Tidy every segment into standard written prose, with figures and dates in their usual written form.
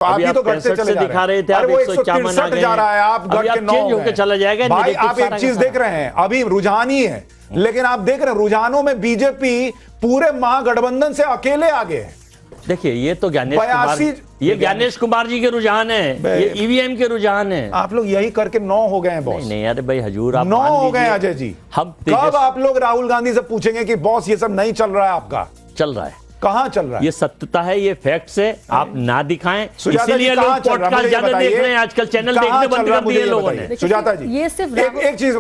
तो आप ही तो घटते चले दिखा रहे थे, अरे वो 163 जा रहा है, आप घट के 9 होके चला जाएगा। भाई आप एक चीज देख रहे हैं, अभी रुझान ही है, लेकिन आप देख रहे हैं रुझानों में बीजेपी पूरे महागठबंधन से अकेले आगे है। देखिए ये तो ज्ञानेश कुमार जी के रुझान है, ये ईवीएम के रुझान है। आप लोग यही करके 9 हो गए हैं बॉस। नहीं अरे भाई हजूर, आप 9 हो गए अजय जी। हम कब आप लोग राहुल गांधी से पूछेंगे कि बॉस ये सब नहीं चल रहा है आपका? चल रहा है, कहां चल रहा है? ये सत्यता है, ये फैक्ट्स है, आप ना दिखाएं, इसीलिए लोग पॉडकास्ट ज्यादा देख रहे हैं आजकल, चैनल देखने बंद कर दिए लोगों ने। सुजाता जी ये सिर्फ एक चीज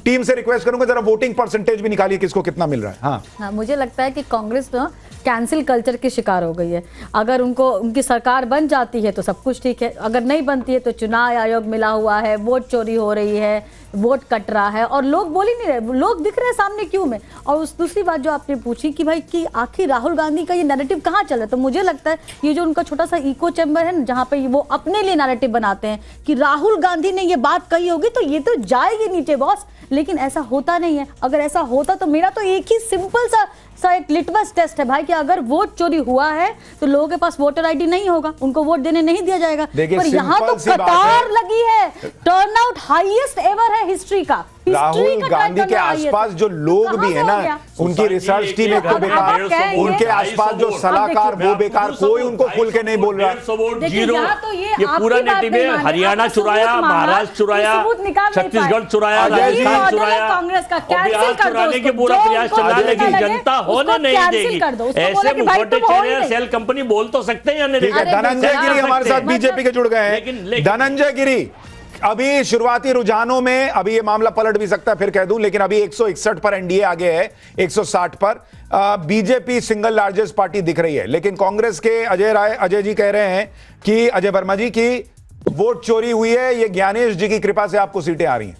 टीम से रिक्वेस्ट करूंगा, जरा वोटिंग परसेंटेज भी निकालिए, किसको कितना मिल रहा है। हाँ, मुझे लगता है कि कांग्रेस तो कैंसिल कल्चर की शिकार हो गई है। अगर उनकी सरकार बन जाती है तो सब कुछ ठीक है, अगर नहीं बनती है तो चुनाव आयोग मिला हुआ है, वोट चोरी हो रही है, वोट कट रहा है और लोग बोल ही नहीं रहे, लोग दिख रहे हैं सामने क्यों में। और उस दूसरी बात जो आपने पूछी कि भाई कि आखिर राहुल गांधी का ये नैरेटिव कहाँ चल रहा है, तो मुझे लगता है ये जो उनका छोटा सा इको चैम्बर है ना, जहाँ पे वो अपने लिए नैरेटिव बनाते हैं कि राहुल गांधी ने ये बात कही होगी तो ये तो जाएगी नीचे बॉस, लेकिन ऐसा होता नहीं है। अगर ऐसा होता तो मेरा तो एक ही सिंपल सा एक लिटमस टेस्ट है भाई कि अगर वोट चोरी हुआ है तो लोगों के पास वोटर आईडी नहीं होगा, उनको वोट देने नहीं दिया जाएगा। पर यहाँ तो कतार लगी है, टर्नआउट हाईएस्ट एवर है हिस्ट्री का। राहुल गांधी के आसपास जो लोग भी है ना, उनकी रिसर्च टीम एक तो बेकार, उनके आसपास जो सलाहकार वो बेकार, कोई उनको खुल के नहीं बोल रहा। ये पूरा नेटिव है, हरियाणा चुराया, महाराष्ट्र चुराया, छत्तीसगढ़ चुराया, राजस्थान चुराया, कांग्रेस का बिहार चुराने के पूरा प्रयास चल रहा है, लेकिन जनता होने नहीं देगी। ऐसे मुखौटे चेहरे सेल कंपनी बोल तो सकते हैं या नहीं? धनंजय गिरी हमारे साथ बीजेपी के जुड़ गए हैं। धनंजय गिरी, अभी शुरुआती रुझानों में अभी ये मामला पलट भी सकता है, फिर कह दूं, लेकिन अभी 161 पर एनडीए आगे है, 160 पर बीजेपी सिंगल लार्जेस्ट पार्टी दिख रही है। लेकिन कांग्रेस के अजय जी कह रहे हैं कि अजय वर्मा जी की वोट चोरी हुई है, ये ज्ञानेश जी की कृपा से आपको सीटें आ रही हैं।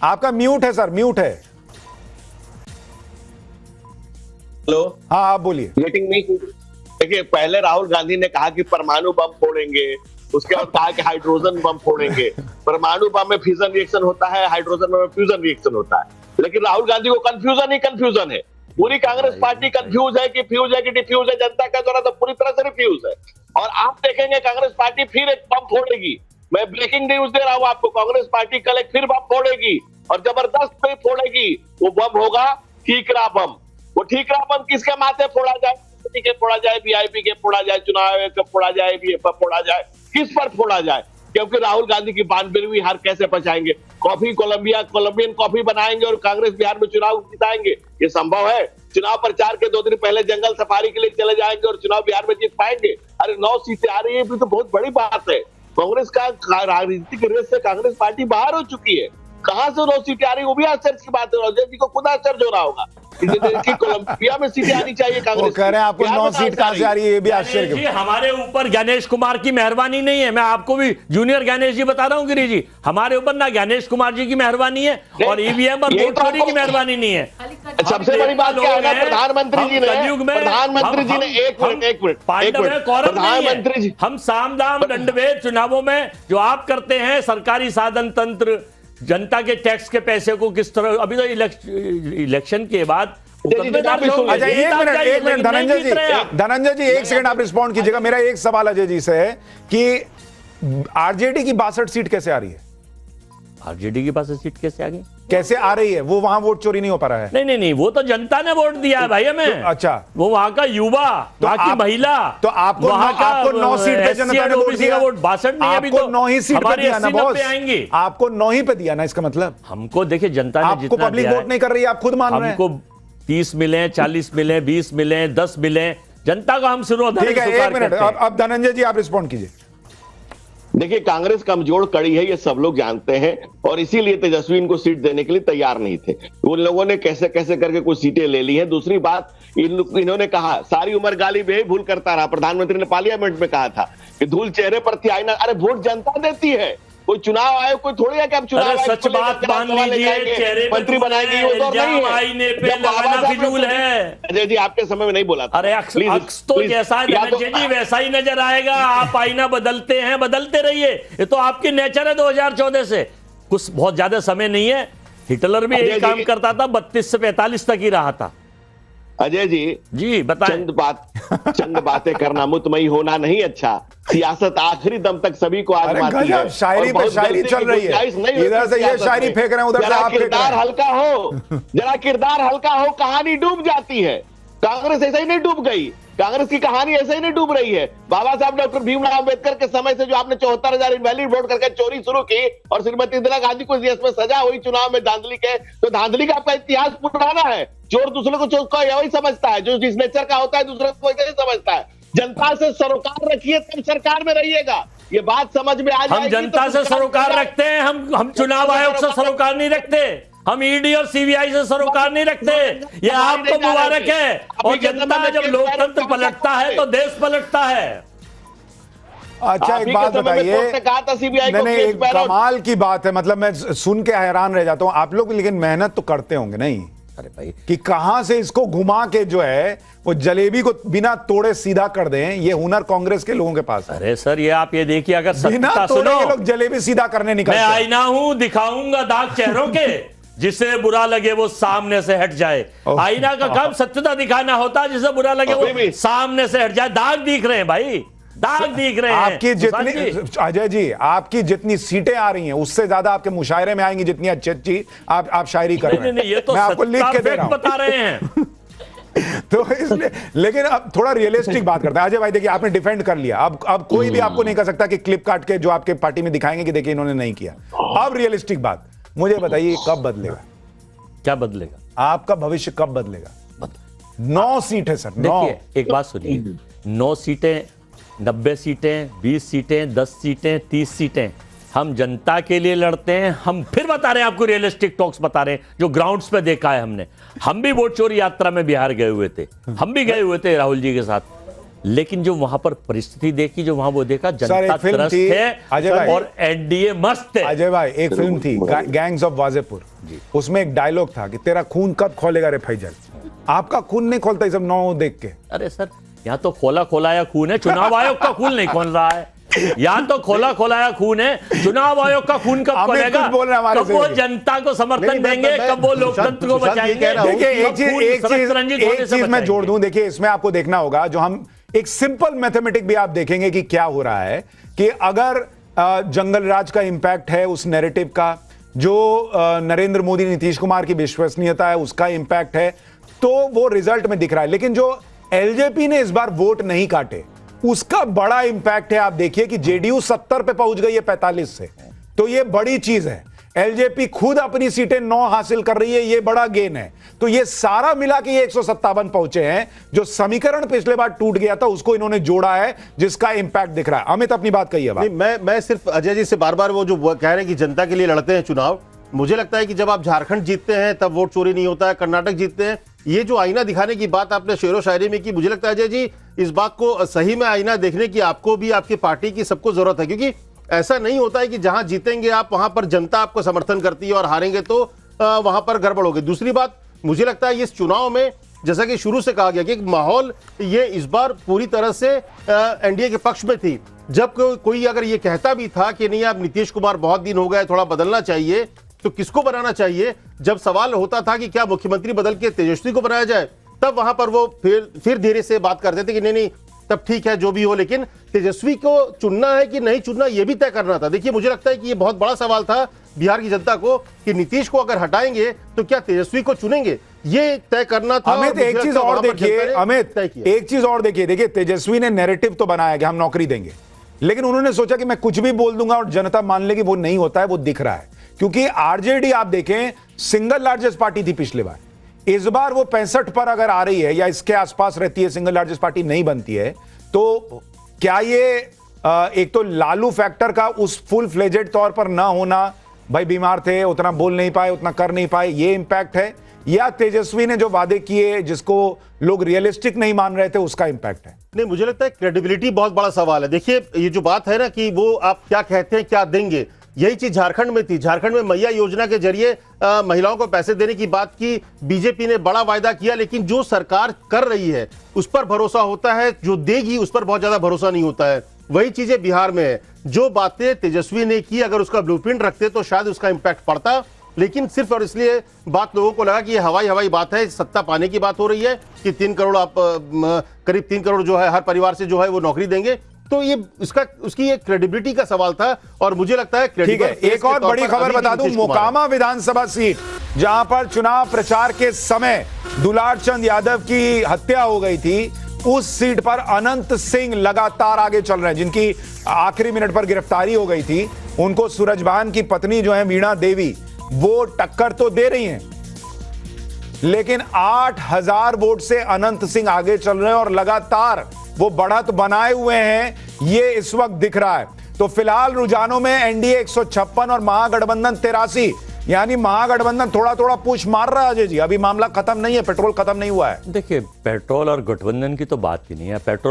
आपका म्यूट है सर, म्यूट है। हेलो, हाँ आप बोलिए। Getting me? देखिए, पहले राहुल गांधी ने कहा कि परमाणु बम फोड़ेंगे, उसके बाद कहा कि हाइड्रोजन बम फोड़ेंगे। परमाणु बम में फ्यूजन रिएक्शन होता है, हाइड्रोजन बम में फ्यूजन रिएक्शन होता है, लेकिन राहुल गांधी को कंफ्यूजन ही कंफ्यूजन है। पूरी कांग्रेस पार्टी कंफ्यूज है कि फ्यूज है कि डिफ्यूज है, जनता का द्वारा तो पूरी तरह से रिफ्यूज है। और आप देखेंगे कांग्रेस पार्टी फिर एक बम फोड़ेगी। मैं ब्रेकिंग न्यूज दे रहा हूं आपको, कांग्रेस पार्टी कल एक फिर बम फोड़ेगी और जबरदस्त पे फोड़ेगी। वो बम होगा ठीकरा बम। वो ठीकरा बम किसके माथे फोड़ा जाए? के फोड़ा जाए, वीआईपी के फोड़ा जाए, चुनाव आयोग के फोड़ा जाए, बीएसएफ फोड़ा जाए, किस पर फोड़ा जाए? क्योंकि राहुल गांधी की 92वीं हार कैसे बचाएंगे? कॉफी कोलंबियन कॉफी बनाएंगे और कांग्रेस बिहार में चुनाव जिताएंगे, ये संभव है? चुनाव प्रचार के 2 दिन पहले जंगल सफारी के लिए चले जाएंगे और चुनाव बिहार में जीत पाएंगे? अरे 9 सीटें आ रही है, तो बहुत बड़ी बात है। कांग्रेस का राजनीतिक रेस से कांग्रेस पार्टी बाहर हो चुकी है। कहां से 9 सीटें आ रही है, वो भी आश्चर्य की बात है। अजय जी को खुद आश्चर्य हो रहा होगा कि कोलंबिया में सीटें आनी चाहिए कांग्रेस। कह रहे हैं आपको 9 सीट कहां से आ रही है, ये भी आश्चर्य। हमारे ऊपर ज्ञानेश कुमार की मेहरबानी नहीं है, मैं आपको भी जूनियर ज्ञानेश जी बता रहा हूं गिरी जी, हमारे ऊपर ना ज्ञानेश कुमार जी की मेहरबानी है और ईवीएम और वोट चोरी की मेहरबानी नहीं है। सबसे बड़ी बात क्या है ना, प्रधानमंत्री जी ने प्रधानमंत्री जी, हम साम दाम दंडभेद चुनावों में जो आप करते हैं, सरकारी साधन तंत्र, जनता के टैक्स के पैसे को किस तरह, अभी तो इलेक्शन के बाद एक मिनट धनंजय जी 1 सेकंड आप रिस्पॉन्ड कीजिएगा। मेरा एक सवाल अजय जी से है कि आरजेडी की 62 सीट कैसे आ रही है? आरजेडी की 62 सीट कैसे आ गई? कैसे आ रही है? वो वहां वोट चोरी नहीं हो पा रहा है? नहीं, वो तो जनता ने वोट दिया है भाई हमें। तो, अच्छा, वो वहां का युवा, वहां की महिला, तो आपको 9 सीट पे जनता ने वोट दिया। वोट 62 नहीं, अभी तो 9 ही सीट पे दिया ना बॉस, आपको 9 ही पे दिया ना, इसका मतलब हमको देखिए जनता ने आपको पब्लिक वोट नहीं कर रही है, आप खुद मान रहे हैं। हमको 30 मिले, 40 मिले, 20 मिले, 10 मिले, जनता का हम शुरू। ठीक है, 1 मिनट अब धनंजय जी आप रिस्पॉन्ड कीजिए। देखिए, कांग्रेस कमजोर कड़ी है, ये सब लोग जानते हैं और इसीलिए तेजस्वी इनको सीट देने के लिए तैयार नहीं थे। उन लोगों ने कैसे कैसे करके कुछ सीटें ले ली हैं। दूसरी बात, इन्होंने कहा सारी उम्र गाली भी भूल करता रहा। प्रधानमंत्री ने पार्लियामेंट में कहा था कि धूल चेहरे पर थी आईना। अरे वोट जनता देती है, कोई चुनाव आयोग कोई थोड़ी है कि आप चुनाव सच बात मान लीजिए, चेहरे मंत्री बनाएंगे, वो तो नहीं है। आईने पे लगाना फिजूल है। अजय जी आपके समय में नहीं बोला था। अरे अक्स तो जैसा धनंजय जी वैसा ही नजर आएगा। आप आईना बदलते हैं, बदलते रहिए, ये तो आपकी नेचर है 2014 से। कुछ बहुत ज्यादा समय नहीं है, हिटलर भी यही काम करता था, 32 से 45 तक ही रहा था। अजय जी बताएं। चंद बातें करना, मुतमई होना नहीं अच्छा। सियासत आखिरी दम तक सभी को आजमाती है। शायरी पे शायरी चल रही है, इधर से ये शायरी फेंक रहे हैं, उधर से आप फेंक रहे हैं। किरदार हल्का हो, जरा किरदार हल्का हो, कहानी डूब जाती है। कांग्रेस ऐसे ही नहीं डूब गई, कांग्रेस की कहानी ऐसे ही नहीं डूब रही है। बाबा साहब डॉक्टर भीमराव अम्बेडकर के समय से जो आपने 74,000 इनवैलिड वोट करके चोरी शुरू की और श्रीमती इंदिरा गांधी को इसमें सजा हुई चुनाव में धांधली के, तो धांधली का आपका इतिहास पुराना है। चोर दूसरे को चोर का यही समझता है, जो जिस नेचर का होता है दूसरे को वैसे ही समझता है। जनता से सरोकार रखिए तब सरकार में रहिएगा, ये बात समझ में आ जाएगी। हम जनता से सरोकार रखते हैं, हम चुनाव आयोग से सरोकार नहीं रखते, हम ईडी और सीबीआई से सरोकार नहीं रखते। ये आपको मुबारक है। और जनता जब लोकतंत्र पलटता है तो देश पलटता है। अच्छा एक बात बताइए, नहीं एक कमाल की बात है, मतलब मैं सुन के हैरान रह जाता हूं। आप लोग लेकिन मेहनत तो करते होंगे नहीं? अरे भाई कि कहां से इसको घुमा के जो है वो जलेबी को बिना तोड़े सीधा कर दें, ये हुनर कांग्रेस के लोगों के पास है। अरे सर ये आप ये देखिए, अगर बिना सत्यता तोड़े सुनो, के लोग जलेबी सीधा करने निकलते मैं हैं। आईना हूं, दिखाऊंगा दाग चेहरों के, जिसे बुरा लगे वो सामने से हट जाए। आईना का काम सत्यता दिखाना होता है, जिसे बुरा लगे वो सामने से हट जाए। दाग दिख रहे हैं भाई, दाग दिख रहे हैं। आपकी जितनी, अजय जी आपकी जितनी सीटें आ रही हैं उससे ज्यादा आपके मुशायरे में आएंगी, जितनी अच्छी अच्छी आप शायरी कर रहे हैं। ये तो मैं आपको लिख के दे रहा हूं, बता रहे हैं। तो इसलिए, लेकिन अब थोड़ा रियलिस्टिक बात करते हैं। अजय भाई देखिए, आपने डिफेंड कर लिया, अब कोई भी आपको नहीं कह सकता कि क्लिप काट के जो आपके पार्टी में दिखाएंगे कि देखिए इन्होंने नहीं किया। अब रियलिस्टिक बात मुझे बताइए, कब बदलेगा? क्या बदलेगा? आपका भविष्य कब बदलेगा? 9 सीट है सर, 9। देखिए एक बात सुनिए, 9 सीटें, 90 सीटें, 20 सीटें, 10 सीटें, 30 सीटें, हम जनता के लिए लड़ते हैं। हम फिर बता रहे हैं आपको, रियलिस्टिक टॉक्स बता रहे हैं जो ग्राउंड्स पे देखा है हमने। हम भी वोट चोरी यात्रा में बिहार गए हुए थे, हम भी गए हुए थे राहुल जी के साथ, लेकिन जो वहां पर परिस्थिति देखी, जो वहां वो देखा, जनता त्रस्त है और एनडीए मस्त है। अजय भाई एक फिल्म थी गैंग्स ऑफ वाजेपुर, उसमें एक डायलॉग था कि तेरा खून कब खोलेगा रे फैजल। आपका खून नहीं खोलता ये सब 9 देख के। अरे सर यहाँ तो खोला खोलाया खून है, चुनाव आयोग का खून नहीं खोल रहा है। यहाँ तो खोला खोलाया खून है, चुनाव आयोग का खून कब खोलेगा? कब वो जनता को समर्थन देंगे, कब वो लोकतंत्र को बचाएंगे? देखिए एक चीज मैं जोड़ दूं, देखिए इसमें आपको देखना होगा, जो हम एक सिंपल मैथमेटिक भी आप देखेंगे कि क्या हो रहा है, कि अगर जंगल राज का इंपैक्ट है उस नैरेटिव का, जो नरेंद्र मोदी नीतीश कुमार की विश्वसनीयता है उसका इंपैक्ट है, तो वो रिजल्ट में दिख रहा है। लेकिन जो एलजेपी ने इस बार वोट नहीं काटे उसका बड़ा इंपैक्ट है। आप देखिए कि जेडीयू 70 पे पहुंच गई है 45 से, तो ये बड़ी चीज है। एलजेपी खुद अपनी सीटें 9 हासिल कर रही है, ये बड़ा गेन है। तो ये सारा मिला के ये 157 पहुंचे हैं। जो समीकरण पिछले बार टूट गया था उसको इन्होंने जोड़ा है, जिसका इंपैक्ट दिख रहा है। अमित अपनी बात कही है। मैं सिर्फ अजय जी से बार बार वो जो कह रहे हैं कि जनता के लिए लड़ते हैं चुनाव, मुझे लगता है कि जब आप झारखंड जीतते हैं तब वोट चोरी नहीं होता है, कर्नाटक जीतते हैं, ये जो आईना दिखाने की बात आपने शेरो शायरी में की, मुझे लगता है अजय जी इस बात को सही में आईना देखने की आपको भी, आपकी पार्टी की, सबको जरूरत है। क्योंकि ऐसा नहीं होता है कि जहां जीतेंगे आप वहां पर जनता आपको समर्थन करती है और हारेंगे तो वहां पर गड़बड़ होगी। दूसरी बात, मुझे लगता है इस चुनाव में जैसा कि शुरू से कहा गया कि माहौल ये इस बार पूरी तरह से एनडीए के पक्ष में थी। जब कोई अगर ये कहता भी था कि नहीं आप नीतीश कुमार बहुत दिन हो गए, थोड़ा बदलना चाहिए, तो किसको बनाना चाहिए? जब सवाल होता था कि क्या मुख्यमंत्री बदल के तेजस्वी को बनाया जाए, तब वहां पर वो फिर धीरे से बात करते थे कि नहीं तब ठीक है जो भी हो, लेकिन तेजस्वी को चुनना है कि नहीं चुनना ये भी तय करना था। देखिए मुझे लगता है कि ये बहुत बड़ा सवाल था बिहार की जनता को कि नीतीश को अगर हटाएंगे तो क्या तेजस्वी को चुनेंगे, ये तय करना था। अमित एक चीज और देखिए, अमित एक चीज और देखिए तेजस्वी ने नैरेटिव तो बनाया कि हम नौकरी देंगे, लेकिन उन्होंने सोचा कि मैं कुछ भी बोल दूंगा और जनता मान लेगी। वो नहीं होता है, वो दिख रहा है। क्योंकि आरजेडी आप देखें सिंगल लार्जेस्ट पार्टी थी पिछले बार, इस बार वो 65 पर अगर आ रही है या इसके आसपास रहती है, सिंगल लार्जेस्ट पार्टी नहीं बनती है, तो क्या ये एक तो लालू फैक्टर का उस फुल फ्लेजेड तौर पर ना होना, भाई बीमार थे उतना बोल नहीं पाए, उतना कर नहीं पाए, ये इंपैक्ट है, या तेजस्वी ने जो वादे किए जिसको लोग रियलिस्टिक नहीं मान रहे थे उसका इंपैक्ट है? नहीं, मुझे लगता है क्रेडिबिलिटी बहुत बड़ा सवाल है। देखिए ये जो बात है ना कि वो आप क्या कहते हैं क्या देंगे, यही चीज झारखंड में थी। झारखंड में मैया योजना के जरिए महिलाओं को पैसे देने की बात की, बीजेपी ने बड़ा वायदा किया, लेकिन जो सरकार कर रही है उस पर भरोसा होता है, जो देगी उस पर बहुत ज्यादा भरोसा नहीं होता है। वही चीजें बिहार में है। जो बातें तेजस्वी ने की अगर उसका ब्लूप्रिंट रखते तो शायद उसका इंपैक्ट पड़ता, लेकिन सिर्फ और इसलिए बात लोगों को लगा कि ये हवाई बात है, सत्ता पाने की बात हो रही है कि 3 करोड़ आप करीब 3 करोड़ जो है हर परिवार से जो है वो नौकरी देंगे। तो ये उसकी एक क्रेडिबिलिटी का सवाल था और मुझे लगता है ठीक है। एक और बड़ी खबर बता दूं, मोकामा विधानसभा सीट जहां पर चुनाव प्रचार के समय दुलार चंद यादव की हत्या हो गई थी, उस सीट पर अनंत सिंह लगातार आगे चल रहे हैं, जिनकी आखिरी मिनट पर गिरफ्तारी हो गई थी। उनको सूरजभान की पत्नी जो है वीणा देवी, वो टक्कर तो दे रही हैं, लेकिन 8000 वोट से अनंत सिंह आगे चल रहे हैं और लगातार वो बढ़त बनाए हुए हैं, ये इस वक्त दिख रहा है। तो फिलहाल रुझानों में एनडीए 156 और महागठबंधन 83, यानी महागठबंधन थोड़ा थोड़ा पुश मार रहा है अजय जी। अभी मामला खत्म नहीं है, पेट्रोल खत्म नहीं हुआ है। देखिए, पेट्रोल और गठबंधन की तो बात ही नहीं है। पेट्रोल